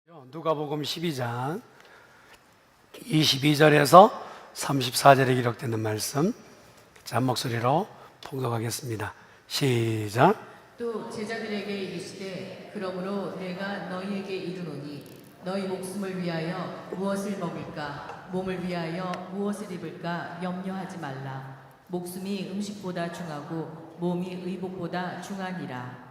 누가복음 12장 22절에서 34절에 기록되는 말씀 한 목소리로 통독하겠습니다. 시작. 또 제자들에게 이르시되 그러므로 내가 너희에게 이르노니 너희 목숨을 위하여 무엇을 먹을까 몸을 위하여 무엇을 입을까 염려하지 말라. 목숨이 음식보다 중하고 몸이 의복보다 중하니라.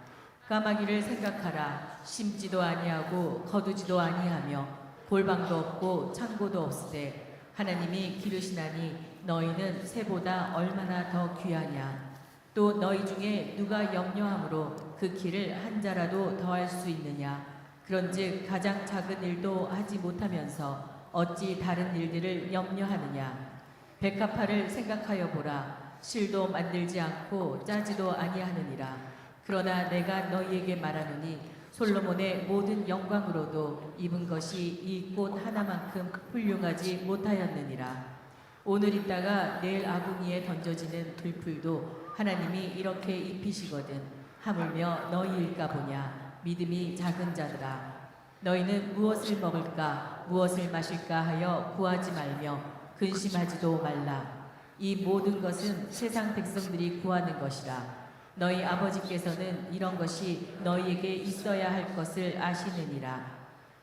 까마귀를 생각하라. 심지도 아니하고 거두지도 아니하며 골방도 없고 창고도 없으되 하나님이 기르시나니 너희는 새보다 얼마나 더 귀하냐. 또 너희 중에 누가 염려함으로 그 키를 한 자라도 더할 수 있느냐. 그런즉 가장 작은 일도 하지 못하면서 어찌 다른 일들을 염려하느냐. 백합화를 생각하여 보라. 실도 만들지 않고 짜지도 아니하느니라. 그러나 내가 너희에게 말하노니 솔로몬의 모든 영광으로도 입은 것이 이 꽃 하나만큼 훌륭하지 못하였느니라. 오늘 입다가 내일 아궁이에 던져지는 들풀도 하나님이 이렇게 입히시거든 하물며 너희일까 보냐. 믿음이 작은 자들아. 너희는 무엇을 먹을까 무엇을 마실까 하여 구하지 말며 근심하지도 말라. 이 모든 것은 세상 백성들이 구하는 것이라. 너희 아버지께서는 이런 것이 너희에게 있어야 할 것을 아시느니라.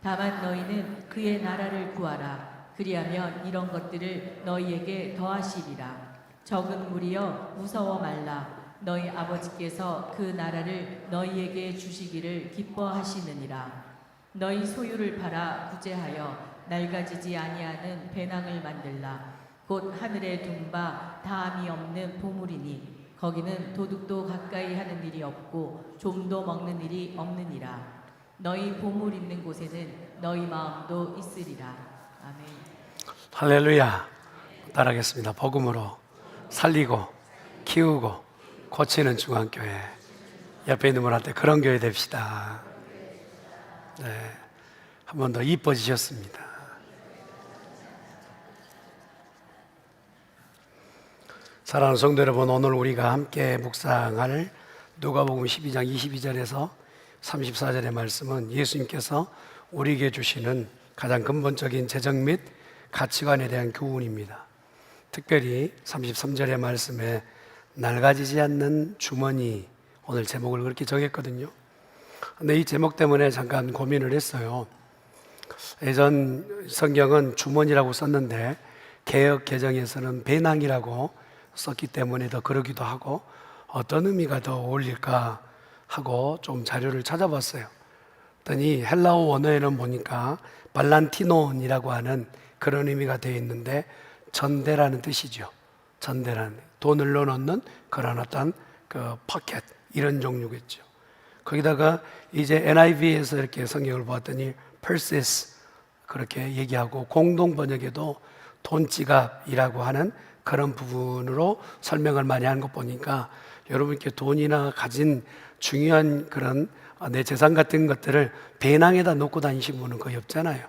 다만 너희는 그의 나라를 구하라. 그리하면 이런 것들을 너희에게 더하시리라. 적은 무리여 무서워 말라. 너희 아버지께서 그 나라를 너희에게 주시기를 기뻐하시느니라. 너희 소유를 팔아 구제하여 낡아지지 아니하는 배낭을 만들라. 곧 하늘에 둔 바 다함이 없는 보물이니 거기는 도둑도 가까이 하는 일이 없고 좀도 먹는 일이 없느니라. 너희 보물 있는 곳에는 너희 마음도 있으리라. 아멘. 할렐루야. 따라하겠습니다. 복음으로 살리고 키우고 고치는 중앙교회. 옆에 있는 분한테 그런 교회 됩시다. 네, 한 번 더 이뻐지셨습니다. 사랑하는 성도 여러분, 오늘 우리가 함께 묵상할 누가복음 12장 22절에서 34절의 말씀은 예수님께서 우리에게 주시는 가장 근본적인 재정 및 가치관에 대한 교훈입니다. 특별히 33절의 말씀에 낡아지지 않는 주머니, 오늘 제목을 그렇게 정했거든요. 근데 이 제목 때문에 잠깐 고민을 했어요. 예전 성경은 주머니라고 썼는데 개역 개정에서는 배낭이라고 썼기 때문에 더 그러기도 하고 어떤 의미가 더 어울릴까 하고 좀 자료를 찾아봤어요. 그랬더니 헬라어 원어에는 보니까 발란티논이라고 하는 그런 의미가 되어 있는데 전대라는 뜻이죠. 전대라는 돈을 넣어놓는 그런 어떤 그 포켓 이런 종류겠죠. 거기다가 이제 NIV에서 이렇게 성경을 보았더니 purses 그렇게 얘기하고 공동 번역에도 돈지갑이라고 하는 그런 부분으로 설명을 많이 하는 것 보니까 여러분께 돈이나 가진 중요한 그런 내 재산 같은 것들을 배낭에다 놓고 다니신 분은 거의 없잖아요.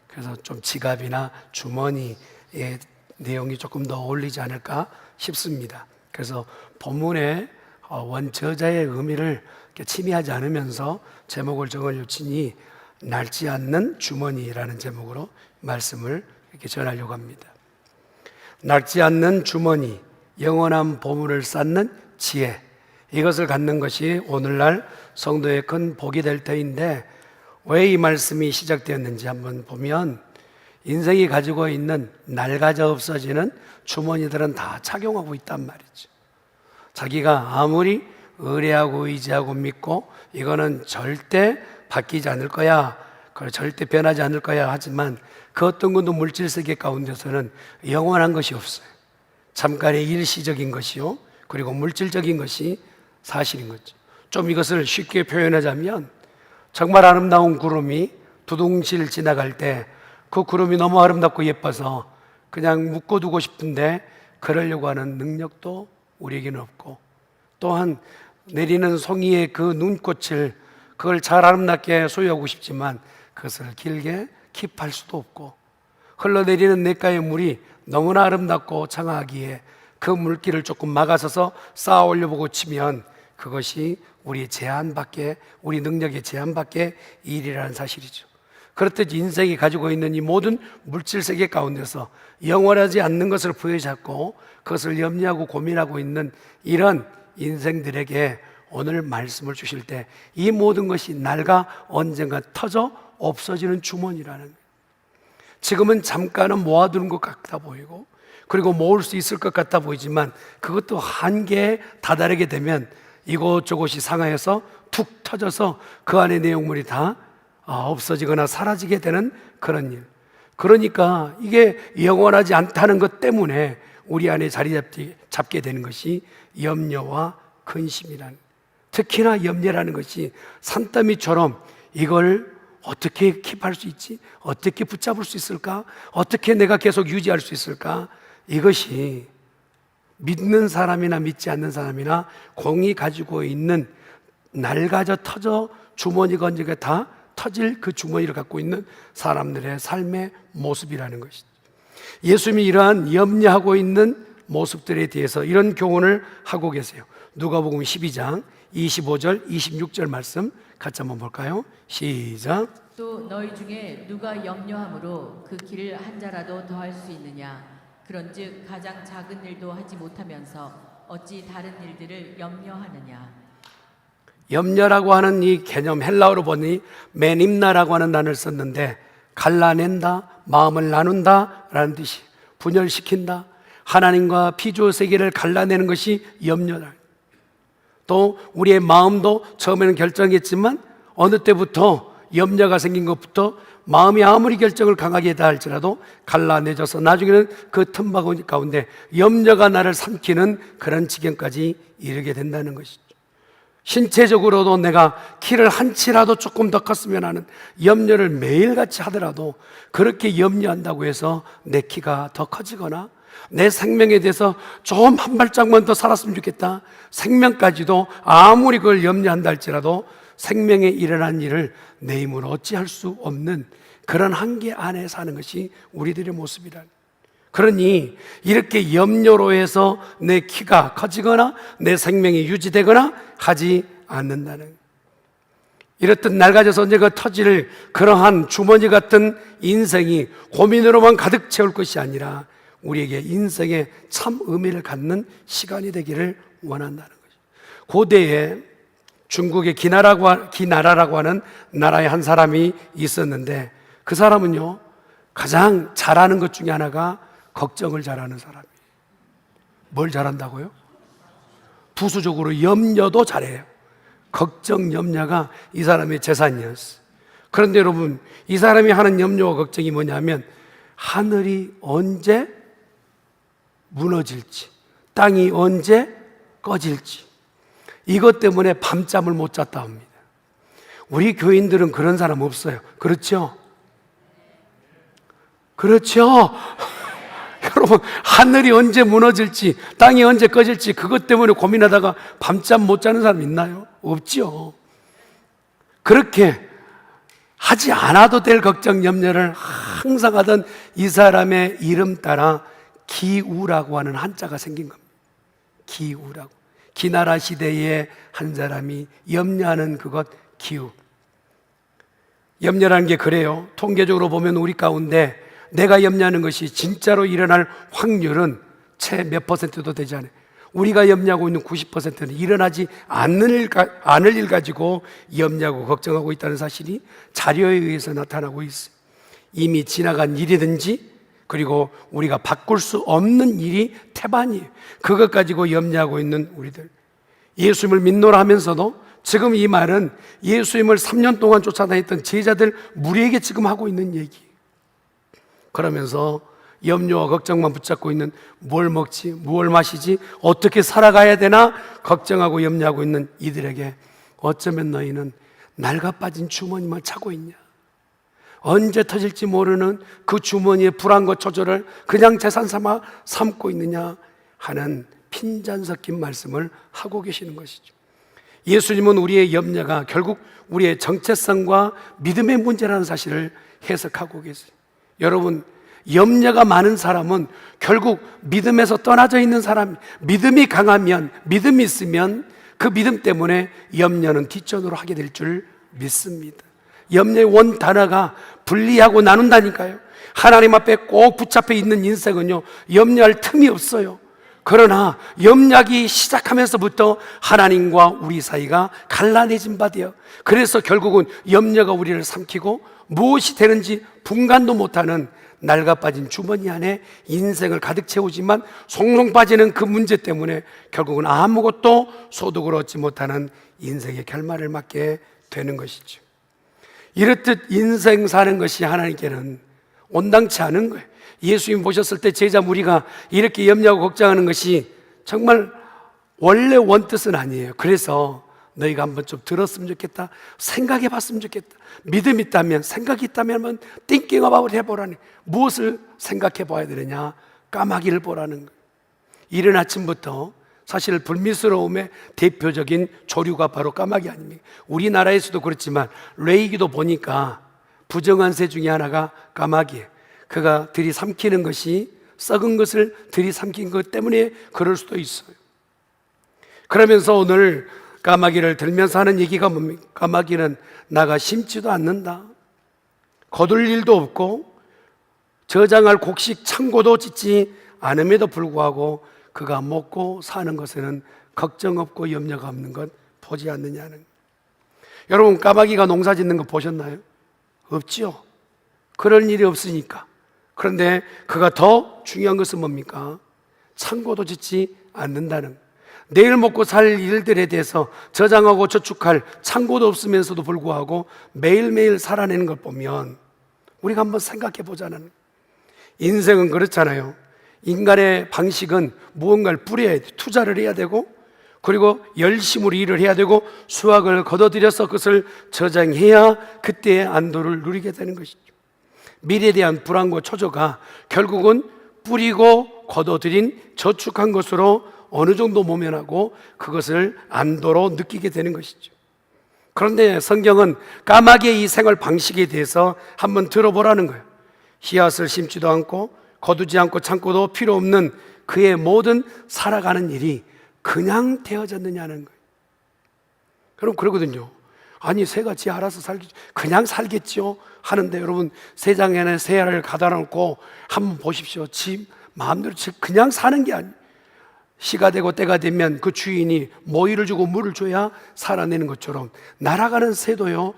그래서 좀 지갑이나 주머니의 내용이 조금 더 어울리지 않을까 싶습니다. 그래서 본문의 원저자의 의미를 침해하지 않으면서 제목을 정을 요치니 낡지 않는 주머니라는 제목으로 말씀을 이렇게 전하려고 합니다. 낡지 않는 주머니, 영원한 보물을 쌓는 지혜, 이것을 갖는 것이 오늘날 성도의 큰 복이 될 터인데 왜 이 말씀이 시작되었는지 한번 보면 인생이 가지고 있는 낡아져 없어지는 주머니들은 다 착용하고 있단 말이죠. 자기가 아무리 의뢰하고 의지하고 믿고 이거는 절대 바뀌지 않을 거야, 절대 변하지 않을 거야 하지만 그 어떤 것도 물질 세계 가운데서는 영원한 것이 없어요. 잠깐의 일시적인 것이요, 그리고 물질적인 것이 사실인 거죠. 좀 이것을 쉽게 표현하자면 정말 아름다운 구름이 두둥실 지나갈 때 그 구름이 너무 아름답고 예뻐서 그냥 묶어두고 싶은데 그러려고 하는 능력도 우리에게는 없고, 또한 내리는 송이의 그 눈꽃을 그걸 잘 아름답게 소유하고 싶지만 그것을 길게 킵할 수도 없고, 흘러내리는 냇가의 물이 너무나 아름답고 장하기에 그 물길을 조금 막아서서 쌓아 올려보고 치면 그것이 우리 제한 밖에, 우리 능력의 제한 밖의 일이라는 사실이죠. 그렇듯 인생이 가지고 있는 이 모든 물질 세계 가운데서 영원하지 않는 것을 부여잡고 그것을 염려하고 고민하고 있는 이런 인생들에게 오늘 말씀을 주실 때 이 모든 것이 날과 언젠가 터져 없어지는 주머니라는 거예요. 지금은 잠깐은 모아두는 것 같아 보이고 그리고 모을 수 있을 것 같아 보이지만 그것도 한계에 다다르게 되면 이곳저곳이 상하여서 툭 터져서 그 안의 내용물이 다 없어지거나 사라지게 되는 그런 일. 그러니까 이게 영원하지 않다는 것 때문에 우리 안에 자리 잡게 되는 것이 염려와 근심이라는, 특히나 염려라는 것이 산더미처럼 이걸 어떻게 킵할 수 있지? 어떻게 붙잡을 수 있을까? 어떻게 내가 계속 유지할 수 있을까? 이것이 믿는 사람이나 믿지 않는 사람이나 공이 가지고 있는 낡아져 터져 주머니가 언제가 다 터질 그 주머니를 갖고 있는 사람들의 삶의 모습이라는 것이죠. 예수님이 이러한 염려하고 있는 모습들에 대해서 이런 교훈을 하고 계세요. 누가복음 12장 25절 26절 말씀 같이 한번 볼까요? 시작. 또 너희 중에 누가 염려함으로 그 길을 한 자라도 더할 수 있느냐? 그런즉 가장 작은 일도 하지 못하면서 어찌 다른 일들을 염려하느냐? 염려라고 하는 이 개념 헬라어로 보니 메님나라고 하는 단어를 썼는데 갈라낸다, 마음을 나눈다 라는 뜻이, 분열시킨다, 하나님과 피조 세계를 갈라내는 것이 염려다. 또 우리의 마음도 처음에는 결정했지만 어느 때부터 염려가 생긴 것부터 마음이 아무리 결정을 강하게 했다 할지라도 갈라내져서 나중에는 그 틈바구니 가운데 염려가 나를 삼키는 그런 지경까지 이르게 된다는 것이죠. 신체적으로도 내가 키를 한 치라도 조금 더 컸으면 하는 염려를 매일같이 하더라도 그렇게 염려한다고 해서 내 키가 더 커지거나 내 생명에 대해서 좀 한 발짝만 더 살았으면 좋겠다, 생명까지도 아무리 그걸 염려한다 할지라도 생명에 일어난 일을 내 힘으로 어찌할 수 없는 그런 한계 안에 사는 것이 우리들의 모습이란. 그러니 이렇게 염려로 해서 내 키가 커지거나 내 생명이 유지되거나 하지 않는다는, 이렇듯 낡아져서 언제가 터질 그러한 주머니 같은 인생이 고민으로만 가득 채울 것이 아니라 우리에게 인생에 참 의미를 갖는 시간이 되기를 원한다는 거죠. 고대에 중국의 기나라라고 하는 나라의 한 사람이 있었는데 그 사람은요, 가장 잘하는 것 중에 하나가 걱정을 잘하는 사람이에요. 뭘 잘한다고요? 부수적으로 염려도 잘해요. 걱정, 염려가 이 사람의 재산이었어요. 그런데 여러분, 이 사람이 하는 염려와 걱정이 뭐냐면 하늘이 언제 무너질지, 땅이 언제 꺼질지, 이것 때문에 밤잠을 못 잤다 합니다. 우리 교인들은 그런 사람 없어요. 그렇죠? 그렇죠? 여러분, 하늘이 언제 무너질지, 땅이 언제 꺼질지 그것 때문에 고민하다가 밤잠 못 자는 사람 있나요? 없죠. 그렇게 하지 않아도 될 걱정, 염려를 항상 하던 이 사람의 이름 따라 기우라고 하는 한자가 생긴 겁니다. 기우라고. 기나라 시대의 한 사람이 염려하는 그것, 기우. 염려라는 게 그래요. 통계적으로 보면 우리 가운데 내가 염려하는 것이 진짜로 일어날 확률은 채 몇 퍼센트도 되지 않아요. 우리가 염려하고 있는 90%는 일어나지 않을 일 가지고 염려하고 걱정하고 있다는 사실이 자료에 의해서 나타나고 있어요. 이미 지나간 일이든지 그리고 우리가 바꿀 수 없는 일이 태반이에요. 그것 가지고 염려하고 있는 우리들, 예수님을 믿노라 하면서도 지금 이 말은 예수님을 3년 동안 쫓아다녔던 제자들 무리에게 지금 하고 있는 얘기. 그러면서 염려와 걱정만 붙잡고 있는, 뭘 먹지, 무엇을 마시지, 어떻게 살아가야 되나 걱정하고 염려하고 있는 이들에게 어쩌면 너희는 낡아 빠진 주머니만 차고 있냐, 언제 터질지 모르는 그 주머니의 불안과 초조를 그냥 재산 삼아 삼고 있느냐 하는 핀잔 섞인 말씀을 하고 계시는 것이죠. 예수님은 우리의 염려가 결국 우리의 정체성과 믿음의 문제라는 사실을 해석하고 계세요. 여러분, 염려가 많은 사람은 결국 믿음에서 떠나져 있는 사람, 믿음이 강하면, 믿음이 있으면 그 믿음 때문에 염려는 뒷전으로 하게 될 줄 믿습니다. 염려의 원 단어가 분리하고 나눈다니까요. 하나님 앞에 꼭 붙잡혀 있는 인생은요, 염려할 틈이 없어요. 그러나 염려하기 시작하면서부터 하나님과 우리 사이가 갈라내진 바 돼요. 그래서 결국은 염려가 우리를 삼키고 무엇이 되는지 분간도 못하는 낡아 빠진 주머니 안에 인생을 가득 채우지만 송송 빠지는 그 문제 때문에 결국은 아무것도 소득을 얻지 못하는 인생의 결말을 맞게 되는 것이죠. 이렇듯 인생 사는 것이 하나님께는 온당치 않은 거예요. 예수님 보셨을 때 제자 무리가 이렇게 염려하고 걱정하는 것이 정말 원래 원뜻은 아니에요. 그래서 너희가 한번 좀 들었으면 좋겠다, 생각해 봤으면 좋겠다, 믿음 있다면, 생각이 있다면 한번 띵킹 어바웃 해보라니. 무엇을 생각해 봐야 되느냐? 까마귀를 보라는 거예요. 이른 아침부터 사실 불미스러움의 대표적인 조류가 바로 까마귀 아닙니까? 우리나라에서도 그렇지만 레이기도 보니까 부정한 새 중에 하나가 까마귀예요. 그가 들이삼키는 것이 썩은 것을 들이삼킨 것 때문에 그럴 수도 있어요. 그러면서 오늘 까마귀를 들면서 하는 얘기가 뭡니까? 까마귀는 나가 심지도 않는다, 거둘 일도 없고 저장할 곡식 창고도 짓지 않음에도 불구하고 그가 먹고 사는 것에는 걱정 없고 염려가 없는 것 보지 않느냐는. 여러분, 까마귀가 농사 짓는 거 보셨나요? 없죠. 그런 일이 없으니까. 그런데 그가 더 중요한 것은 뭡니까? 창고도 짓지 않는다는, 내일 먹고 살 일들에 대해서 저장하고 저축할 창고도 없으면서도 불구하고 매일매일 살아내는 걸 보면 우리가 한번 생각해 보자는. 인생은 그렇잖아요. 인간의 방식은 무언가를 뿌려야 돼, 투자를 해야 되고, 그리고 열심으로 일을 해야 되고 수확을 거둬들여서 그것을 저장해야 그때의 안도를 누리게 되는 것이죠. 미래에 대한 불안과 초조가 결국은 뿌리고 거둬들인 저축한 것으로 어느 정도 모면하고 그것을 안도로 느끼게 되는 것이죠. 그런데 성경은 까마귀의 이 생활 방식에 대해서 한번 들어보라는 거예요. 씨앗을 심지도 않고 거두지 않고 창고도 필요 없는 그의 모든 살아가는 일이 그냥 되어졌느냐는 거예요. 여러분, 그러거든요. 아니, 새가 지 알아서 살겠죠, 그냥 살겠죠 하는데, 여러분, 새장에는 새알을 가다 놓고 한번 보십시오. 지 마음대로 그냥 사는 게 아니에요. 시가 되고 때가 되면 그 주인이 모이를 주고 물을 줘야 살아내는 것처럼 날아가는 새도요,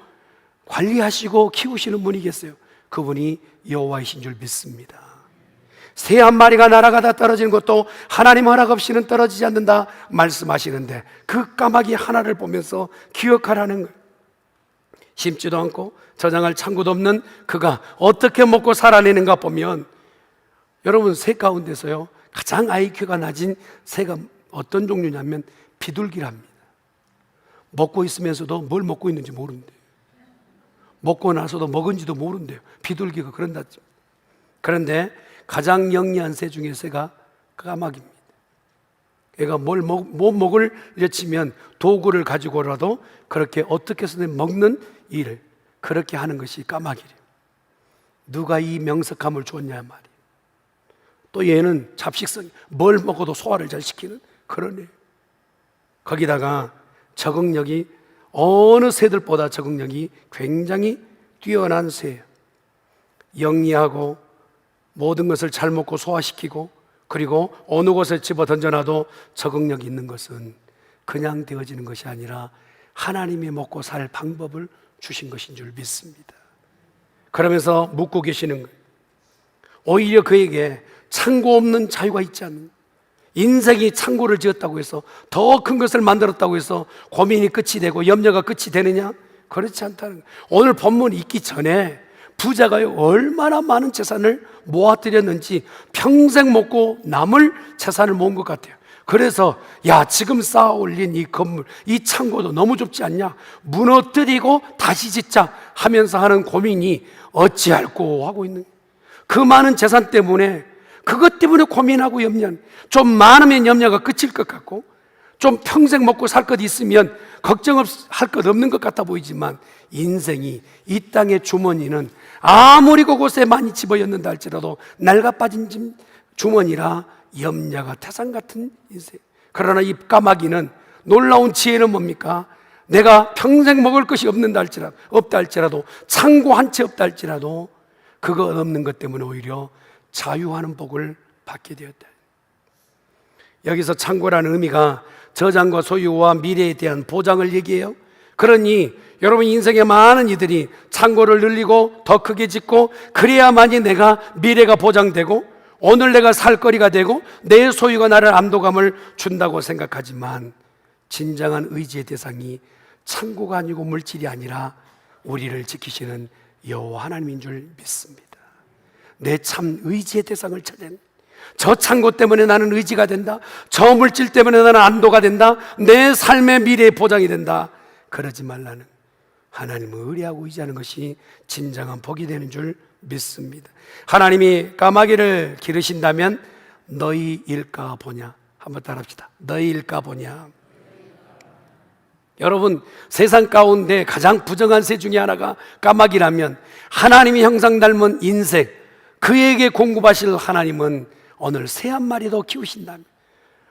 관리하시고 키우시는 분이겠어요. 그분이 여호와이신 줄 믿습니다. 새 한 마리가 날아가다 떨어지는 것도 하나님 허락 없이는 떨어지지 않는다 말씀하시는데, 그 까마귀 하나를 보면서 기억하라는 거예요. 심지도 않고 저장할 창고도 없는 그가 어떻게 먹고 살아내는가 보면, 여러분, 새 가운데서요 가장 IQ가 낮은 새가 어떤 종류냐면 비둘기랍니다. 먹고 있으면서도 뭘 먹고 있는지 모른대요. 먹고 나서도 먹은지도 모른대요. 비둘기가 그런다. 그런데 가장 영리한 새 중에 새가 까마귀입니다. 얘가 못 먹을 여치면 도구를 가지고라도 그렇게 어떻게 해서든 먹는 일을 그렇게 하는 것이 까마귀래요. 누가 이 명석함을 줬냐 말이에요. 또 얘는 잡식성, 뭘 먹어도 소화를 잘 시키는 그런 애. 거기다가 적응력이 어느 새들보다 적응력이 굉장히 뛰어난 새예요. 영리하고 모든 것을 잘 먹고 소화시키고, 그리고 어느 곳에 집어 던져놔도 적응력이 있는 것은 그냥 되어지는 것이 아니라 하나님이 먹고 살 방법을 주신 것인 줄 믿습니다. 그러면서 묻고 계시는 거예요. 오히려 그에게 창고 없는 자유가 있지 않는, 인생이 창고를 지었다고 해서, 더 큰 것을 만들었다고 해서 고민이 끝이 되고 염려가 끝이 되느냐? 그렇지 않다는 거예요. 오늘 본문이 있기 전에 부자가요 얼마나 많은 재산을 모아들였는지 평생 먹고 남을 재산을 모은 것 같아요. 그래서 야, 지금 쌓아 올린 이 건물, 이 창고도 너무 좁지 않냐? 무너뜨리고 다시 짓자 하면서 하는 고민이 어찌할꼬 하고 있는, 그 많은 재산 때문에, 그것 때문에 고민하고 염려는, 좀 많으면 염려가 끝일 것 같고, 좀 평생 먹고 살 것 있으면 걱정할 것 없는 것 같아 보이지만, 인생이, 이 땅의 주머니는 아무리 그곳에 많이 집어였는다 할지라도 낡아 빠진 주머니라 염려가 태산 같은 인생. 그러나 이 까마귀는 놀라운 지혜는 뭡니까? 내가 평생 먹을 것이 없다 할지라도 창고 한 채 없다 할지라도 그거 없는 것 때문에 오히려 자유하는 복을 받게 되었다. 여기서 창고라는 의미가 저장과 소유와 미래에 대한 보장을 얘기해요. 그러니 여러분 인생의 많은 이들이 창고를 늘리고 더 크게 짓고 그래야만이 내가 미래가 보장되고 오늘 내가 살 거리가 되고 내 소유가 나를 안도감을 준다고 생각하지만 진정한 의지의 대상이 창고가 아니고 물질이 아니라 우리를 지키시는 여호와 하나님인 줄 믿습니다. 내 참 의지의 대상을 찾은 저 창고 때문에 나는 의지가 된다. 저 물질 때문에 나는 안도가 된다. 내 삶의 미래의 보장이 된다. 그러지 말라는 하나님을 의뢰하고 의지하는 것이 진정한 복이 되는 줄 믿습니다. 하나님이 까마귀를 기르신다면 너희 일까 보냐. 한번 따라합시다. 너희 일까 보냐. 여러분, 세상 가운데 가장 부정한 새 중에 하나가 까마귀라면 하나님이 형상 닮은 인생, 그에게 공급하실 하나님은 오늘 새 한 마리 더 키우신다면,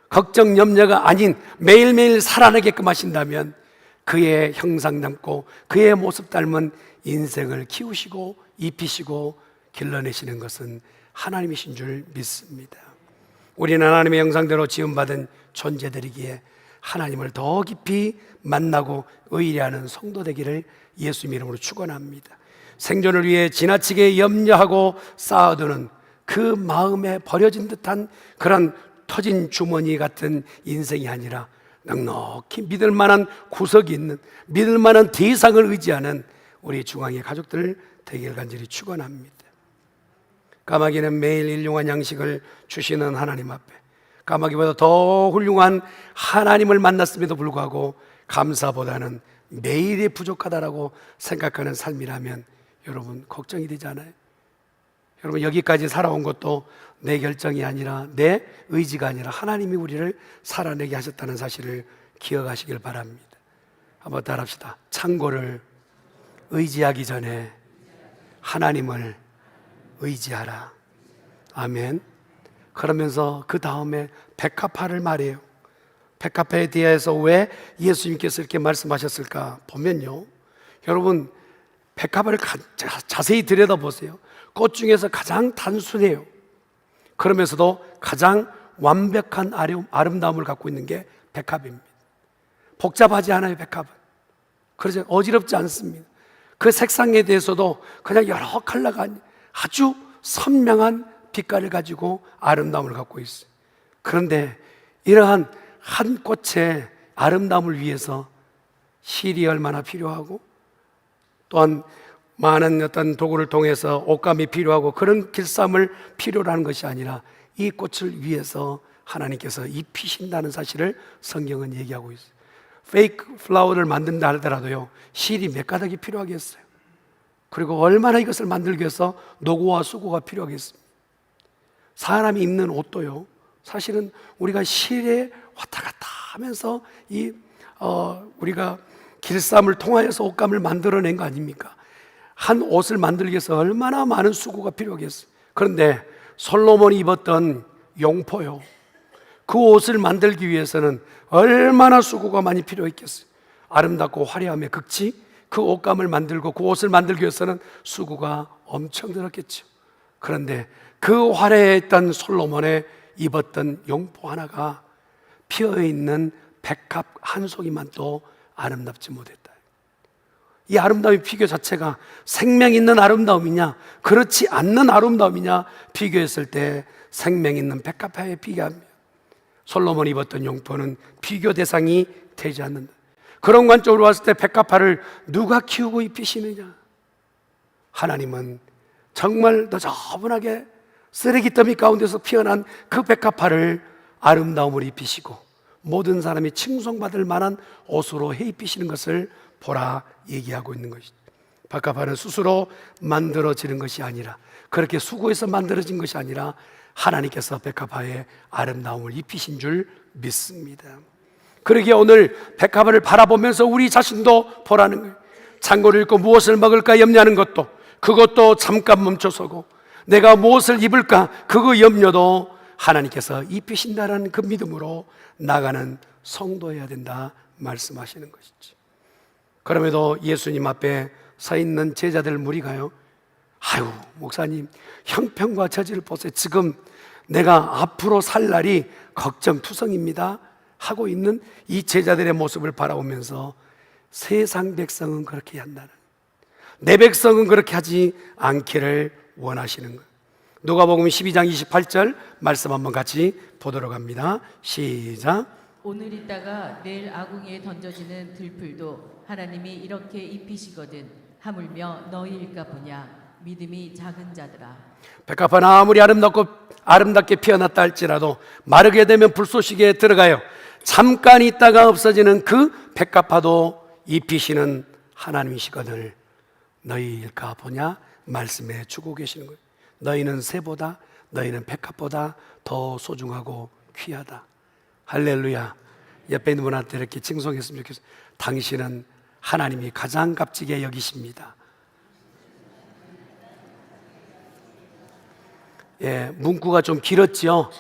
걱정 염려가 아닌 매일매일 살아나게끔 하신다면 그의 형상 닮고 그의 모습 닮은 인생을 키우시고 입히시고 길러내시는 것은 하나님이신 줄 믿습니다. 우리는 하나님의 형상대로 지음받은 존재들이기에 하나님을 더 깊이 만나고 의뢰하는 성도 되기를 예수님 이름으로 축원합니다. 생존을 위해 지나치게 염려하고 쌓아두는 그 마음에 버려진 듯한 그런 터진 주머니 같은 인생이 아니라 넉넉히 믿을 만한 구석이 있는, 믿을 만한 대상을 의지하는 우리 중앙의 가족들 되기를 간절히 축원합니다. 까마귀는 매일 일용한 양식을 주시는 하나님 앞에 까마귀보다 더 훌륭한 하나님을 만났음에도 불구하고 감사보다는 매일이 부족하다라고 생각하는 삶이라면 여러분 걱정이 되지 않아요? 여러분 여기까지 살아온 것도 내 결정이 아니라 내 의지가 아니라 하나님이 우리를 살아내게 하셨다는 사실을 기억하시길 바랍니다. 한번 따라합시다. 창고를 의지하기 전에 하나님을 의지하라. 아멘. 그러면서 그 다음에 백합화를 말해요. 백합화에 대해서 왜 예수님께서 이렇게 말씀하셨을까 보면요, 여러분 백합화를 자세히 들여다보세요. 꽃 중에서 가장 단순해요. 그러면서도 가장 완벽한 아름다움을 갖고 있는 게 백합입니다. 복잡하지 않아요. 백합은 그래서 어지럽지 않습니다. 그 색상에 대해서도 그냥 여러 컬러가 아주 선명한 빛깔을 가지고 아름다움을 갖고 있어요. 그런데 이러한 한 꽃의 아름다움을 위해서 실이 얼마나 필요하고 또한 많은 어떤 도구를 통해서 옷감이 필요하고 그런 길쌈을 필요로 하는 것이 아니라 이 꽃을 위해서 하나님께서 입히신다는 사실을 성경은 얘기하고 있어요. 페이크 플라워를 만든다 하더라도요, 실이 몇 가닥이 필요하겠어요. 그리고 얼마나 이것을 만들기 위해서 노고와 수고가 필요하겠습니까? 사람이 입는 옷도요, 사실은 우리가 실에 왔다 갔다 하면서 우리가 길쌈을 통하여서 옷감을 만들어낸 거 아닙니까? 한 옷을 만들기 위해서 얼마나 많은 수고가 필요하겠어요. 그런데 솔로몬이 입었던 용포요, 그 옷을 만들기 위해서는 얼마나 수고가 많이 필요했겠어요. 아름답고 화려함의 극치, 그 옷감을 만들고 그 옷을 만들기 위해서는 수고가 엄청 들었겠죠. 그런데 그 화려했던 솔로몬의 입었던 용포 하나가 피어있는 백합 한 송이만 또 아름답지 못했다. 이 아름다움의 비교 자체가 생명 있는 아름다움이냐 그렇지 않는 아름다움이냐 비교했을 때 생명 있는 백합화에 비교합니다. 솔로몬이 입었던 용포는 비교 대상이 되지 않는다. 그런 관점으로 봤을 때 백합화를 누가 키우고 입히시느냐? 하나님은 정말 너저분하게 쓰레기 더미 가운데서 피어난 그 백합화를 아름다움으로 입히시고 모든 사람이 칭송받을 만한 옷으로 해 입히시는 것을 보라 얘기하고 있는 것이죠. 백합화는 스스로 만들어지는 것이 아니라, 그렇게 수고해서 만들어진 것이 아니라 하나님께서 백합화에 아름다움을 입히신 줄 믿습니다. 그러기에 오늘 백합화를 바라보면서 우리 자신도 보라는 거예요. 창고를 읽고 무엇을 먹을까 염려하는 것도, 그것도 잠깐 멈춰서고 내가 무엇을 입을까 그거 염려도 하나님께서 입히신다는 그 믿음으로 나가는 성도여야 된다 말씀하시는 것이죠. 그럼에도 예수님 앞에 서 있는 제자들 무리가요, 아유 목사님 형편과 처지를 보세요. 지금 내가 앞으로 살 날이 걱정투성입니다 하고 있는 이 제자들의 모습을 바라보면서 세상 백성은 그렇게 한다는, 내 백성은 그렇게 하지 않기를 원하시는 거예요. 누가복음 12장 28절 말씀 한번 같이 보도록 합니다. 시작. 오늘 있다가 내일 아궁이에 던져지는 들풀도 하나님이 이렇게 입히시거든 하물며 너희일까 보냐. 믿음이 작은 자들아. 백합화는 아무리 아름답게 피어났다 할지라도 마르게 되면 불쏘시개에 들어가요. 잠깐 있다가 없어지는 그 백합화도 입히시는 하나님이시거늘 너희일까 보냐 말씀해 주고 계시는 거예요. 너희는 새보다, 너희는 백합보다 더 소중하고 귀하다. 할렐루야. 옆에 있는 분한테 이렇게 칭송했으면 좋겠어요. 당신은 하나님이 가장 값지게 여기십니다. 예, 문구가 좀 길었죠.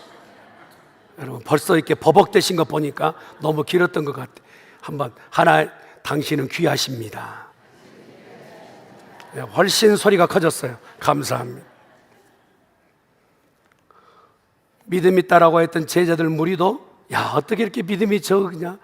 여러분 벌써 이렇게 버벅대신 거 보니까 너무 길었던 것 같아요. 한번 당신은 귀하십니다. 예, 훨씬 소리가 커졌어요. 감사합니다. 믿음 있다라고 했던 제자들 무리도 야 어떻게 이렇게 믿음이 적으냐,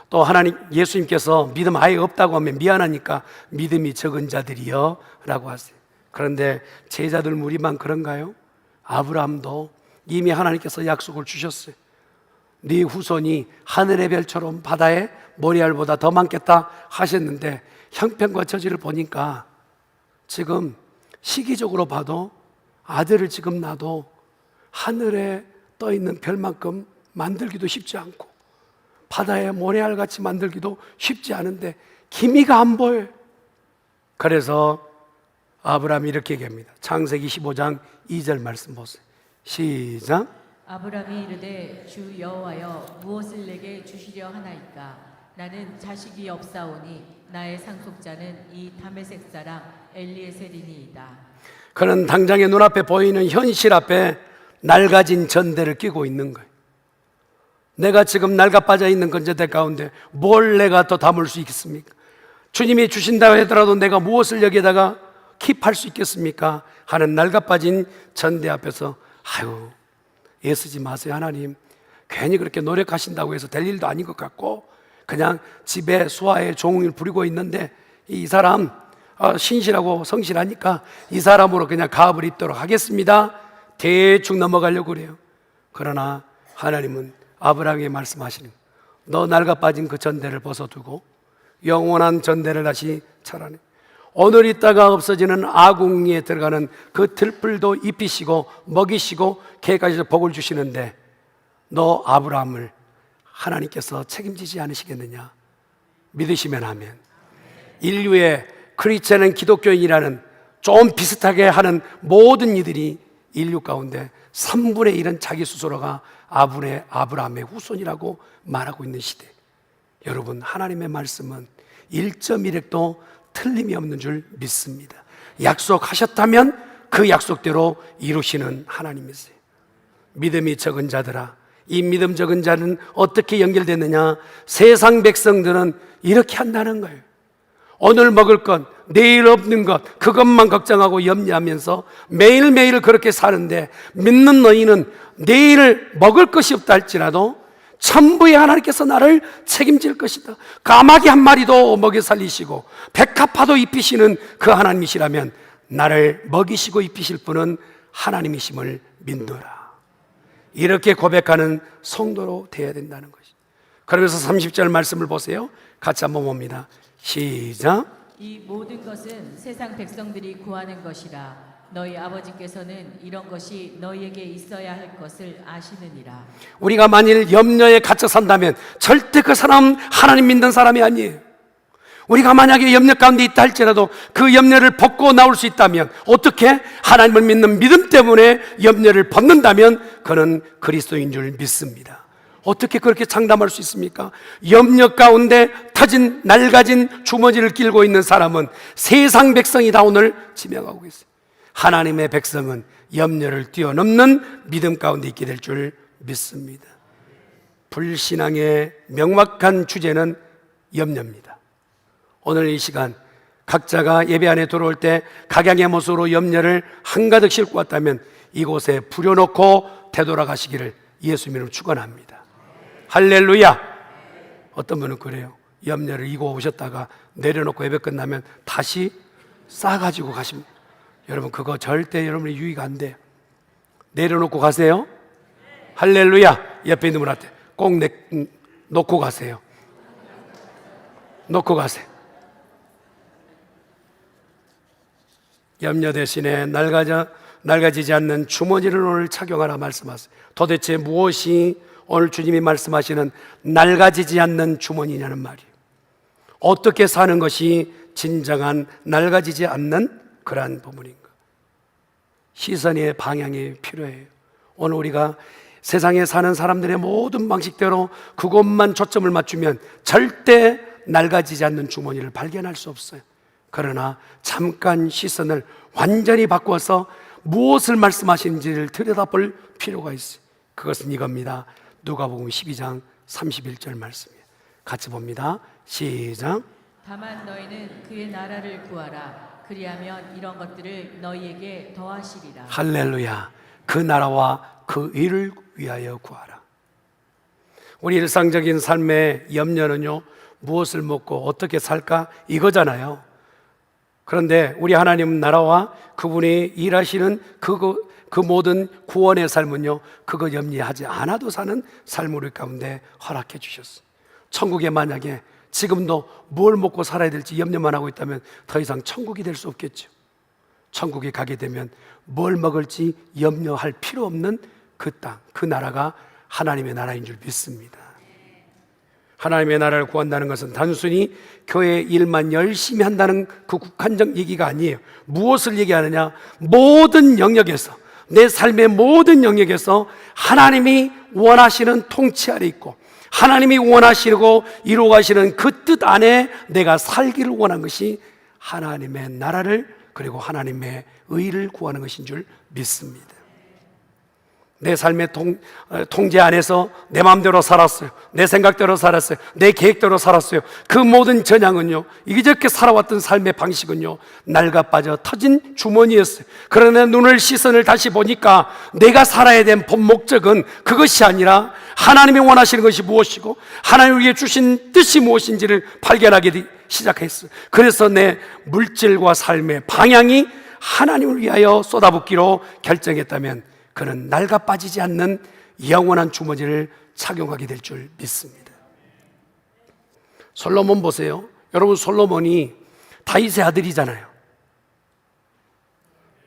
또 하나님 예수님께서 믿음 아예 없다고 하면 미안하니까 믿음이 적은 자들이여 라고 하세요. 그런데 제자들 무리만 그런가요? 아브라함도 이미 하나님께서 약속을 주셨어요. 네 후손이 하늘의 별처럼 바다의 모래알보다 더 많겠다 하셨는데 형편과 처지를 보니까 지금 시기적으로 봐도 아들을 지금 낳아도 하늘에 떠있는 별만큼 만들기도 쉽지 않고 바다의 모래알같이 만들기도 쉽지 않은데 기미가 안 보여요. 그래서 아브라함이 이렇게 얘기합니다. 창세기 15장 2절 말씀 보세요. 시작. 아브라함이 이르되 주 여호와여 무엇을 내게 주시려 하나이까. 나는 자식이 없사오니 나의 상속자는 이 다메섹 사람 엘리에셀이니이다. 그는 당장에 눈앞에 보이는 현실 앞에 낡아진 전대를 끼고 있는 거예요. 내가 지금 낡아 빠져 있는 건전대 가운데 뭘 내가 더 담을 수 있겠습니까? 주님이 주신다고 하더라도 내가 무엇을 여기에다가 킵할 수 있겠습니까? 하는 낡아 빠진 전대 앞에서 아유 애쓰지 마세요. 하나님 괜히 그렇게 노력하신다고 해서 될 일도 아닌 것 같고 그냥 집에 수하에 종을 부리고 있는데 이 사람 신실하고 성실하니까 이 사람으로 그냥 가업을 입도록 하겠습니다. 대충 넘어가려고 그래요. 그러나 하나님은 아브라함에게 말씀하시는, 너 낡아 빠진 그 전대를 벗어두고 영원한 전대를 다시 차라네. 오늘 있다가 없어지는 아궁이에 들어가는 그 들풀도 입히시고 먹이시고 개까지 복을 주시는데 너 아브라함을 하나님께서 책임지지 않으시겠느냐? 믿으시면 하면 인류의 크리스천은 기독교인이라는 좀 비슷하게 하는 모든 이들이 인류 가운데 3분의 1은 자기 스스로가 아브라함의 후손이라고 말하고 있는 시대. 여러분 하나님의 말씀은 1.1획도 틀림이 없는 줄 믿습니다. 약속하셨다면 그 약속대로 이루시는 하나님이세요. 믿음이 적은 자들아, 이 믿음 적은 자는 어떻게 연결됐느냐? 세상 백성들은 이렇게 한다는 거예요. 오늘 먹을 것, 내일 없는 것, 그것만 걱정하고 염려하면서 매일매일 그렇게 사는데 믿는 너희는 내일 먹을 것이 없다 할지라도 천부의 하나님께서 나를 책임질 것이다. 까마귀 한 마리도 먹여 살리시고 백합화도 입히시는 그 하나님이시라면 나를 먹이시고 입히실 분은 하나님이심을 믿노라. 이렇게 고백하는 성도로 되어야 된다는 것이죠. 그러면서 30절 말씀을 보세요. 같이 한번 봅니다. 시작. 이 모든 것은 세상 백성들이 구하는 것이라. 너희 아버지께서는 이런 것이 너희에게 있어야 할 것을 아시느니라. 우리가 만일 염려에 갇혀 산다면 절대 그 사람 하나님 믿는 사람이 아니에요. 우리가 만약에 염려 가운데 있다 할지라도 그 염려를 벗고 나올 수 있다면, 어떻게? 하나님을 믿는 믿음 때문에 염려를 벗는다면 그는 그리스도인 줄 믿습니다. 어떻게 그렇게 장담할 수 있습니까? 염려 가운데 터진 낡아진 주머니를 끼고 있는 사람은 세상 백성이다 오늘 지명하고 있어요. 하나님의 백성은 염려를 뛰어넘는 믿음 가운데 있게 될 줄 믿습니다. 불신앙의 명확한 주제는 염려입니다. 오늘 이 시간 각자가 예배 안에 들어올 때 각양의 모습으로 염려를 한가득 싣고 왔다면 이곳에 부려놓고 되돌아가시기를 예수님으로 축원합니다. 할렐루야. 어떤 분은 그래요. 염려를 이고 오셨다가 내려놓고 예배 끝나면 다시 싸가지고 가십니다. 여러분 그거 절대 여러분의 유의가 안 돼요. 내려놓고 가세요. 할렐루야. 옆에 있는 분한테 꼭 놓고 가세요. 놓고 가세요. 염려 대신에 낡아지지 않는 주머니를 오늘 착용하라 말씀하세요. 도대체 무엇이 오늘 주님이 말씀하시는 낡아지지 않는 주머니냐는 말이에요. 어떻게 사는 것이 진정한 낡아지지 않는 그러한 부분인가? 시선의 방향이 필요해요. 오늘 우리가 세상에 사는 사람들의 모든 방식대로 그것만 초점을 맞추면 절대 낡아지지 않는 주머니를 발견할 수 없어요. 그러나 잠깐 시선을 완전히 바꿔서 무엇을 말씀하시는지를 들여다볼 필요가 있어요. 그것은 이겁니다. 누가복음 12장 31절 말씀이에요. 같이 봅니다. 시작. 다만 너희는 그의 나라를 구하라. 그리하면 이런 것들을 너희에게 더하시리라. 할렐루야. 그 나라와 그 의를 위하여 구하라. 우리 일상적인 삶의 염려는요, 무엇을 먹고 어떻게 살까 이거잖아요. 그런데 우리 하나님 나라와 그분이 일하시는 그 모든 구원의 삶은요, 그거 염려하지 않아도 사는 삶을 우리 가운데 허락해 주셨어요. 천국에 만약에 지금도 뭘 먹고 살아야 될지 염려만 하고 있다면 더 이상 천국이 될 수 없겠죠. 천국에 가게 되면 뭘 먹을지 염려할 필요 없는 그 땅, 그 나라가 하나님의 나라인 줄 믿습니다. 하나님의 나라를 구한다는 것은 단순히 교회 일만 열심히 한다는 그 국한적 얘기가 아니에요. 무엇을 얘기하느냐? 모든 영역에서, 내 삶의 모든 영역에서 하나님이 원하시는 통치 아래 있고 하나님이 원하시고 이루어가시는 그 뜻 안에 내가 살기를 원한 것이 하나님의 나라를, 그리고 하나님의 의를 구하는 것인 줄 믿습니다. 내 삶의 통제 안에서 내 마음대로 살았어요. 내 생각대로 살았어요. 내 계획대로 살았어요. 그 모든 전향은요, 이렇게 살아왔던 삶의 방식은요, 낡아 빠져 터진 주머니였어요. 그러나 눈을 시선을 다시 보니까 내가 살아야 된 본 목적은 그것이 아니라 하나님이 원하시는 것이 무엇이고 하나님이 우리에게 주신 뜻이 무엇인지를 발견하게 시작했어요. 그래서 내 물질과 삶의 방향이 하나님을 위하여 쏟아붓기로 결정했다면 그는 낡아 빠지지 않는 영원한 주머니를 착용하게 될 줄 믿습니다. 솔로몬 보세요. 여러분, 솔로몬이 다윗의 아들이잖아요.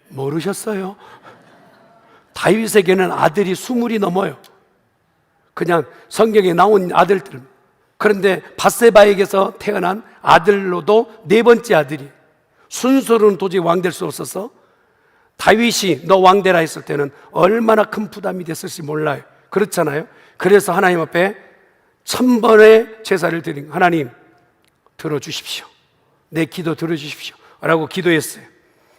모르셨어요? 다윗에게는 아들이 20이 넘어요. 그냥 성경에 나온 아들들. 그런데 밧세바에게서 태어난 아들로도 네 번째 아들이, 순서로는 도저히 왕 될 수 없어서 다윗이 너 왕되라 했을 때는 얼마나 큰 부담이 됐을지 몰라요. 그렇잖아요. 그래서 하나님 앞에 1000번의 제사를 드린, 하나님 들어주십시오, 내 기도 들어주십시오 라고 기도했어요.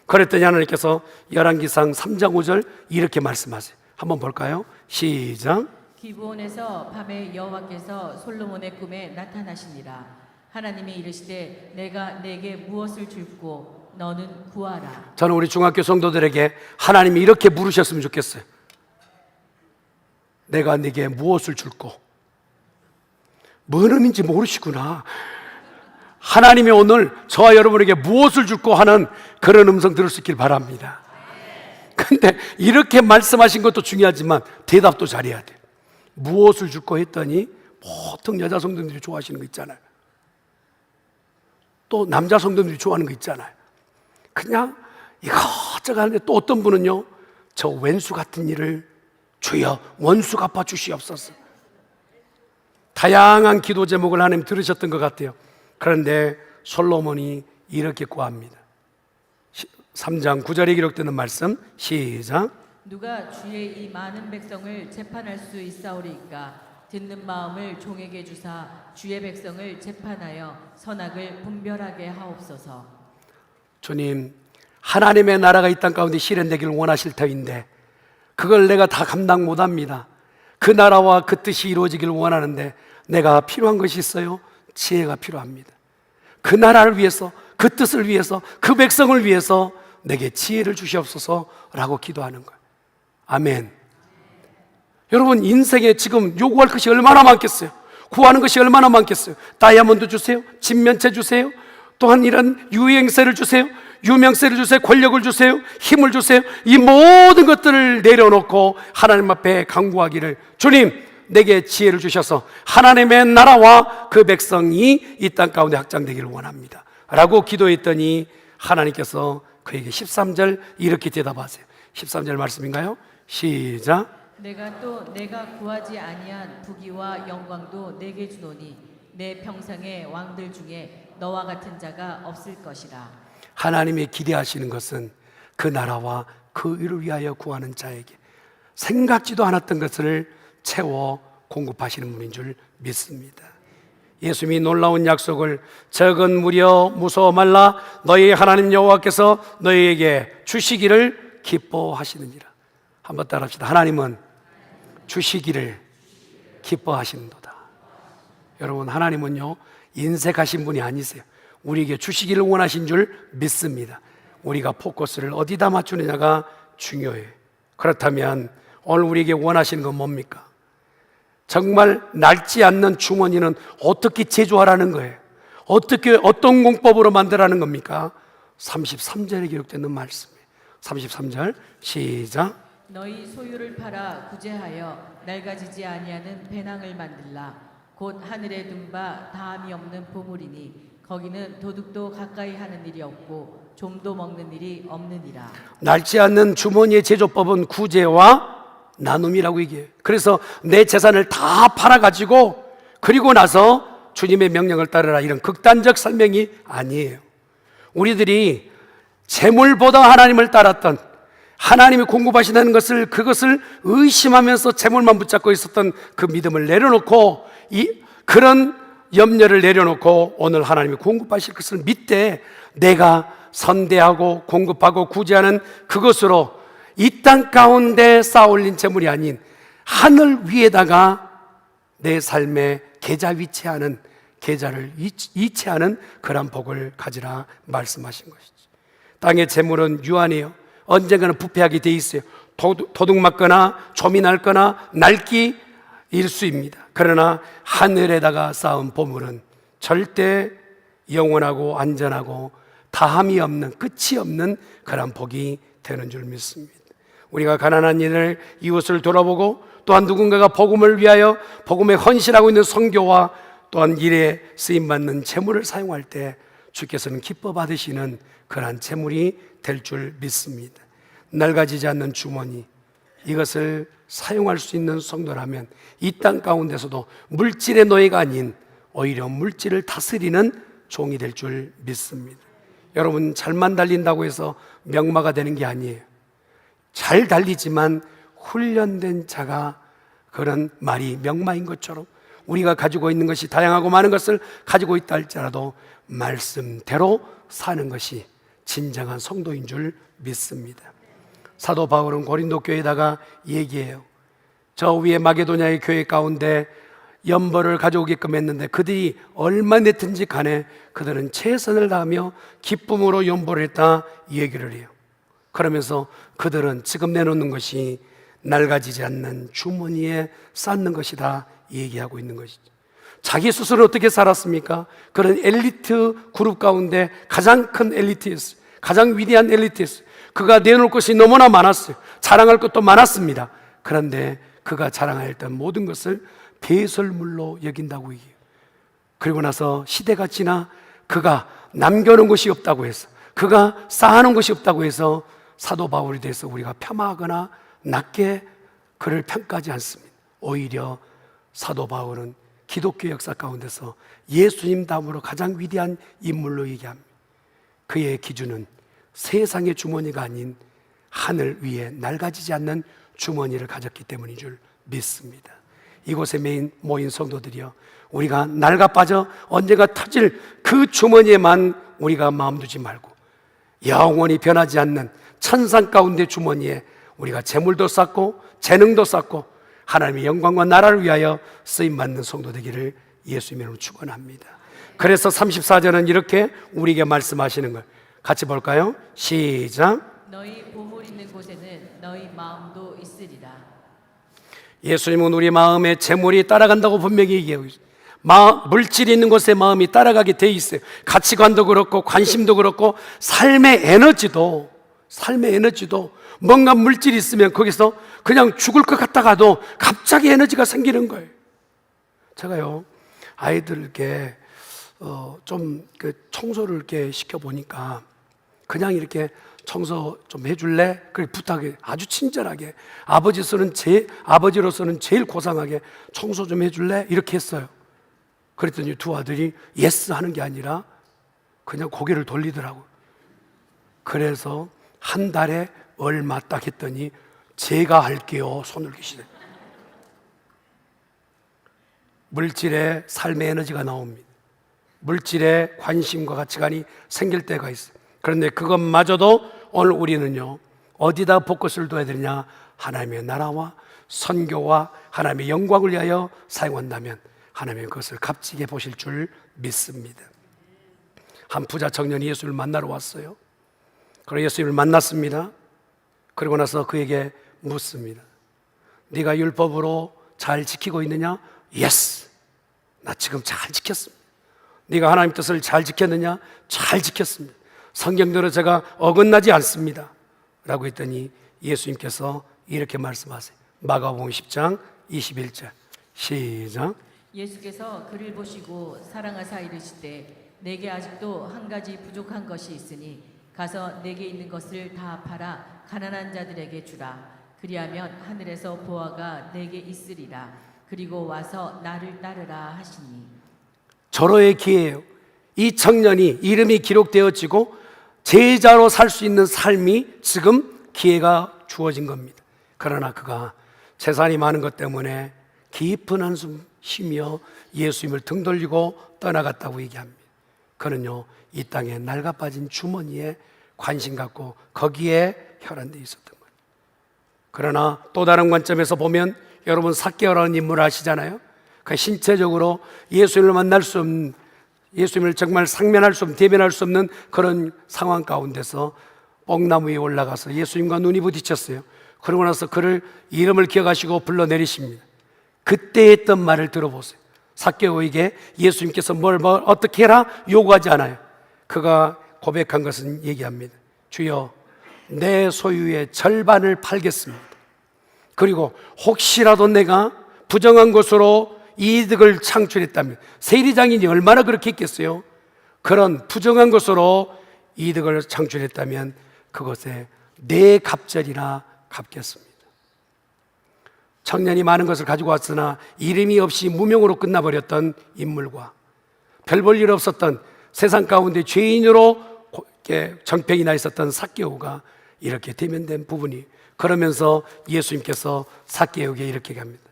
그랬더니 하나님께서 열왕기상 3장 5절 이렇게 말씀하세요. 한번 볼까요? 시작. 기브온에서 밤에 여호와께서 솔로몬의 꿈에 나타나시니라. 하나님이 이르시되 내가 내게 무엇을 줄고 너는 구하라. 저는 우리 중학교 성도들에게 하나님이 이렇게 물으셨으면 좋겠어요. 내가 네게 무엇을 줄고. 뭔 의미인지 모르시구나. 하나님이 오늘 저와 여러분에게 무엇을 줄고 하는 그런 음성 들을 수 있길 바랍니다. 근데 이렇게 말씀하신 것도 중요하지만 대답도 잘해야 돼. 무엇을 줄고 했더니 보통 여자 성도들이 좋아하시는 거 있잖아요. 또 남자 성도들이 좋아하는 거 있잖아요. 그냥 이것저것 하는데, 또 어떤 분은요, 저 왼수 같은 일을 주여 원수 갚아 주시옵소서. 다양한 기도 제목을 하나님 들으셨던 것 같아요. 그런데 솔로몬이 이렇게 구합니다. 3장 9절에 기록되는 말씀 시작. 누가 주의 이 많은 백성을 재판할 수 있사오리이까? 듣는 마음을 종에게 주사 주의 백성을 재판하여 선악을 분별하게 하옵소서. 주님, 하나님의 나라가 이 땅 가운데 실현되기를 원하실 터인데 그걸 내가 다 감당 못합니다. 그 나라와 그 뜻이 이루어지기를 원하는데 내가 필요한 것이 있어요. 지혜가 필요합니다. 그 나라를 위해서, 그 뜻을 위해서, 그 백성을 위해서 내게 지혜를 주시옵소서라고 기도하는 거예요. 아멘. 여러분, 인생에 지금 요구할 것이 얼마나 많겠어요? 구하는 것이 얼마나 많겠어요? 다이아몬드 주세요, 집면체 주세요, 또한 이런 유행세를 주세요, 유명세를 주세요, 권력을 주세요, 힘을 주세요. 이 모든 것들을 내려놓고 하나님 앞에 간구하기를, 주님, 내게 지혜를 주셔서 하나님의 나라와 그 백성이 이 땅 가운데 확장되기를 원합니다 라고 기도했더니 하나님께서 그에게 13절 이렇게 대답하세요. 13절 말씀인가요? 시작. 내가 구하지 아니한 부귀와 영광도 내게 주노니 내 평생의 왕들 중에 너와 같은 자가 없을 것이라. 하나님이 기대하시는 것은 그 나라와 그 일을 위하여 구하는 자에게 생각지도 않았던 것을 채워 공급하시는 분인 줄 믿습니다. 예수님이 놀라운 약속을 적은 무려 무서워 말라 너희 하나님 여호와께서 너희에게 주시기를 기뻐하시느니라. 한번 따라합시다. 하나님은 주시기를 기뻐하시는도다. 여러분, 하나님은요 인색하신 분이 아니세요. 우리에게 주시기를 원하신 줄 믿습니다. 우리가 포커스를 어디다 맞추느냐가 중요해요. 그렇다면 오늘 우리에게 원하시는 건 뭡니까? 정말 낡지 않는 주머니는 어떻게 제조하라는 거예요? 어떤 공법으로 만들라는 겁니까? 33절에 기록되는 말씀이에요. 33절 시작. 너희 소유를 팔아 구제하여 낡아지지 아니하는 배낭을 만들라. 곧 하늘에 둔 바 다함이 없는 보물이니 거기는 도둑도 가까이 하는 일이 없고 좀도 먹는 일이 없느니라. 낡지 않는 주머니의 제조법은 구제와 나눔이라고 얘기해요. 그래서 내 재산을 다 팔아가지고 그리고 나서 주님의 명령을 따르라, 이런 극단적 설명이 아니에요. 우리들이 재물보다 하나님을 따랐던, 하나님이 공급하신다는 그것을 의심하면서 재물만 붙잡고 있었던 그 믿음을 내려놓고, 그런 염려를 내려놓고 오늘 하나님이 공급하실 것을 믿되 내가 선대하고 공급하고 구제하는 그것으로 이 땅 가운데 쌓아올린 재물이 아닌 하늘 위에다가 내 삶의 계좌 위치하는, 계좌를 이체하는 그런 복을 가지라 말씀하신 것이죠. 땅의 재물은 유한해요. 언젠가는 부패하게 돼 있어요. 도둑 맞거나 조미 날거나 낡기 일수입니다. 그러나 하늘에다가 쌓은 보물은 절대 영원하고 안전하고 다함이 없는, 끝이 없는 그런 복이 되는 줄 믿습니다. 우리가 가난한 이들, 이웃을 돌아보고 또한 누군가가 복음을 위하여 복음에 헌신하고 있는 선교와 또한 일에 쓰임받는 재물을 사용할 때 주께서는 기뻐 받으시는 그러한 재물이 될 줄 믿습니다. 낡아지지 않는 주머니, 이것을 사용할 수 있는 성도라면 이 땅 가운데서도 물질의 노예가 아닌 오히려 물질을 다스리는 종이 될 줄 믿습니다. 여러분, 잘만 달린다고 해서 명마가 되는 게 아니에요. 잘 달리지만 훈련된 자가, 그런 말이 명마인 것처럼 우리가 가지고 있는 것이 다양하고 많은 것을 가지고 있다 할지라도 말씀대로 사는 것이 진정한 성도인 줄 믿습니다. 사도 바울은 고린도 교회에다가 얘기해요. 저 위에 마게도냐의 교회 가운데 연벌을 가져오게끔 했는데 그들이 얼마 냈든지 간에 그들은 최선을 다하며 기쁨으로 연벌을 했다, 이 얘기를 해요. 그러면서 그들은 지금 내놓는 것이 낡아지지 않는 주머니에 쌓는 것이다, 이 얘기하고 있는 것이죠. 자기 스스로 어떻게 살았습니까? 그런 엘리트 그룹 가운데 가장 큰 엘리트였어요. 가장 위대한 엘리트였어요. 그가 내놓을 것이 너무나 많았어요. 자랑할 것도 많았습니다. 그런데 그가 자랑했던 모든 것을 배설물로 여긴다고 얘기해요. 그리고 나서 시대가 지나 그가 남겨놓은 것이 없다고 해서, 그가 쌓아놓은 것이 없다고 해서 사도 바울에 대해서 우리가 폄하하거나 낮게 그를 평가하지 않습니다. 오히려 사도 바울은 기독교 역사 가운데서 예수님 다음으로 가장 위대한 인물로 얘기합니다. 그의 기준은 세상의 주머니가 아닌 하늘 위에 낡아지지 않는 주머니를 가졌기 때문인 줄 믿습니다. 이곳에 모인 성도들이여, 우리가 낡아 빠져 언젠가 터질 그 주머니에만 우리가 마음 두지 말고 영원히 변하지 않는 천상 가운데 주머니에 우리가 재물도 쌓고 재능도 쌓고 하나님의 영광과 나라를 위하여 쓰임받는 성도 되기를 예수님의 이름으로 축원합니다. 그래서 34절은 이렇게 우리에게 말씀하시는 거예요. 같이 볼까요? 시작. 너희 보물 있는 곳에는 너희 마음도 있으리라. 예수님은 우리 마음에 재물이 따라간다고 분명히 얘기하고 있어요. 물질이 있는 곳에 마음이 따라가게 돼 있어요. 가치관도 그렇고 관심도 그렇고 삶의 에너지도 뭔가 물질이 있으면 거기서 그냥 죽을 것 같다가도 갑자기 에너지가 생기는 거예요. 제가요 아이들께 좀 청소를 이렇게 시켜보니까 그냥 이렇게 청소 좀 해줄래? 그렇게 부탁해. 아주 친절하게. 아버지로서는 제일 고상하게 청소 좀 해줄래? 이렇게 했어요. 그랬더니 두 아들이 예스 하는 게 아니라 그냥 고개를 돌리더라고요. 그래서 한 달에 얼마 딱 했더니 제가 할게요. 손을 기시네. 물질에 삶의 에너지가 나옵니다. 물질에 관심과 가치관이 생길 때가 있어요. 그런데 그것마저도 오늘 우리는요 어디다 포커스를 둬야 되느냐? 하나님의 나라와 선교와 하나님의 영광을 위하여 사용한다면 하나님은 그것을 값지게 보실 줄 믿습니다. 한 부자 청년이 예수를 만나러 왔어요. 그리고 예수님을 만났습니다. 그러고 나서 그에게 묻습니다. 네가 율법으로 잘 지키고 있느냐? 예스, 나 지금 잘 지켰습니다. 네가 하나님 뜻을 잘 지켰느냐? 잘 지켰습니다. 성경대로 제가 어긋나지 않습니다 라고 했더니 예수님께서 이렇게 말씀하세요. 마가복음 10장 21절 시작. 예수께서 그를 보시고 사랑하사 이르시되 내게 아직도 한 가지 부족한 것이 있으니 가서 내게 있는 것을 다 팔아 가난한 자들에게 주라. 그리하면 하늘에서 보화가 내게 있으리라. 그리고 와서 나를 따르라 하시니. 절호의 기회예요. 이 청년이 이름이 기록되어지고 제자로 살 수 있는 삶이 지금 기회가 주어진 겁니다. 그러나 그가 재산이 많은 것 때문에 깊은 한숨 쉬며 예수님을 등 돌리고 떠나갔다고 얘기합니다. 그는요 이 땅에 낡아빠진 주머니에 관심 갖고 거기에 혈안돼 있었던 거예요. 그러나 또 다른 관점에서 보면 여러분 삭개오라는 인물을 아시잖아요. 그 신체적으로 예수님을 만날 수 없는, 예수님을 정말 상면할 수 없는, 대면할 수 없는 그런 상황 가운데서 뽕나무 위에 올라가서 예수님과 눈이 부딪혔어요. 그러고 나서 그를 이름을 기억하시고 불러내리십니다. 그때 했던 말을 들어보세요. 삭개오에게 예수님께서 뭘 어떻게 해라 요구하지 않아요. 그가 고백한 것은 얘기합니다. 주여, 내 소유의 절반을 팔겠습니다. 그리고 혹시라도 내가 부정한 것으로 이득을 창출했다면, 세리장인이 얼마나 그렇게 했겠어요? 그런 부정한 것으로 이득을 창출했다면 그것에 네 갑절이나 갚겠습니다. 청년이 많은 것을 가지고 왔으나 이름이 없이 무명으로 끝나버렸던 인물과 별 볼 일 없었던 세상 가운데 죄인으로 정평이 나 있었던 삭개오가 이렇게 대면된 부분이, 그러면서 예수님께서 삭개오에게 이렇게 합니다.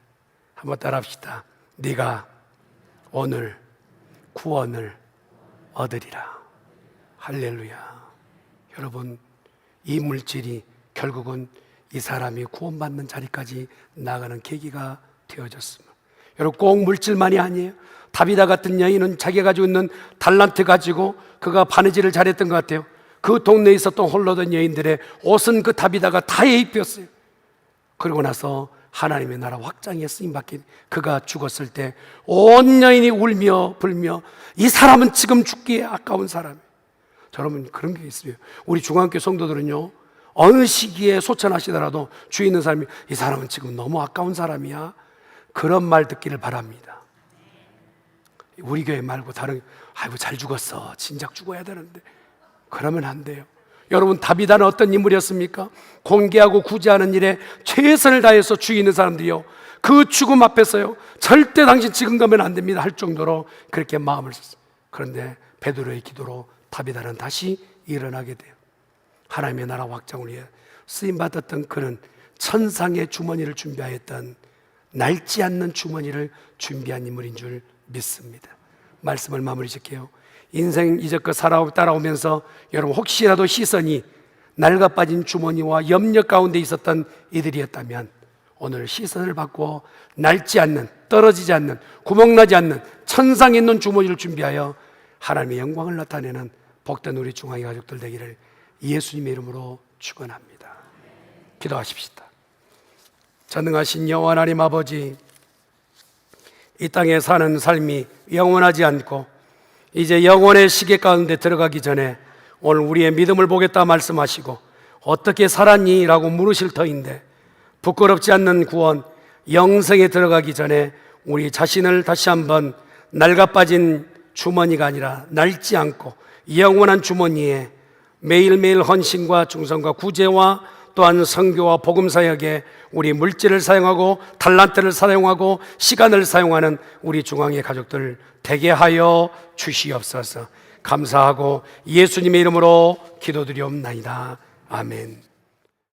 한번 따라 합시다. 네가 오늘 구원을 얻으리라. 할렐루야. 여러분, 이 물질이 결국은 이 사람이 구원받는 자리까지 나가는 계기가 되어졌습니다. 여러분, 꼭 물질만이 아니에요. 다비다 같은 여인은 자기가 가지고 있는 달란트 가지고 그가 바느질을 잘했던 것 같아요. 그 동네에 있었던 홀로던 여인들의 옷은 그 다비다가 다 입혔어요. 그러고 나서 하나님의 나라 확장에 쓰임받긴, 그가 죽었을 때 온 여인이 울며 불며 이 사람은 지금 죽기에 아까운 사람이에요. 여러분, 그런 게 있어요. 우리 중앙교 성도들은요, 어느 시기에 소천하시더라도 주위 있는 사람이 이 사람은 지금 너무 아까운 사람이야, 그런 말 듣기를 바랍니다. 우리 교회 말고 다른, 아이고 잘 죽었어, 진작 죽어야 되는데, 그러면 안 돼요. 여러분, 다비다는 어떤 인물이었습니까? 공개하고 구제하는 일에 최선을 다해서 주위 있는 사람들이요, 그 죽음 앞에서요, 절대 당신 지금 가면 안 됩니다 할 정도로 그렇게 마음을 썼어요. 그런데 베드로의 기도로 다비다는 다시 일어나게 돼요. 하나님의 나라 확장을 위해 쓰임받았던 그는 천상의 주머니를 준비하였던, 낡지 않는 주머니를 준비한 인물인 줄 믿습니다. 말씀을 마무리 짓게요. 인생 이제껏 따라오면서 여러분, 혹시라도 시선이 낡아빠진 주머니와 염려 가운데 있었던 이들이었다면 오늘 시선을 바꾸어 낡지 않는, 떨어지지 않는, 구멍나지 않는 천상에 있는 주머니를 준비하여 하나님의 영광을 나타내는 복된 우리 중앙의 가족들 되기를 예수님의 이름으로 축원합니다. 기도하십시다. 전능하신 여호와 하나님 아버지, 이 땅에 사는 삶이 영원하지 않고 이제 영원의 시계 가운데 들어가기 전에 오늘 우리의 믿음을 보겠다 말씀하시고 어떻게 살았니? 라고 물으실 터인데 부끄럽지 않는 구원, 영생에 들어가기 전에 우리 자신을 다시 한번 낡아 빠진 주머니가 아니라 낡지 않고 영원한 주머니에 매일매일 헌신과 충성과 구제와 또한 선교와 복음 사역에 우리 물질을 사용하고 달란트를 사용하고 시간을 사용하는 우리 중앙의 가족들 되게 하여 주시옵소서. 감사하고 예수님의 이름으로 기도드리옵나이다. 아멘.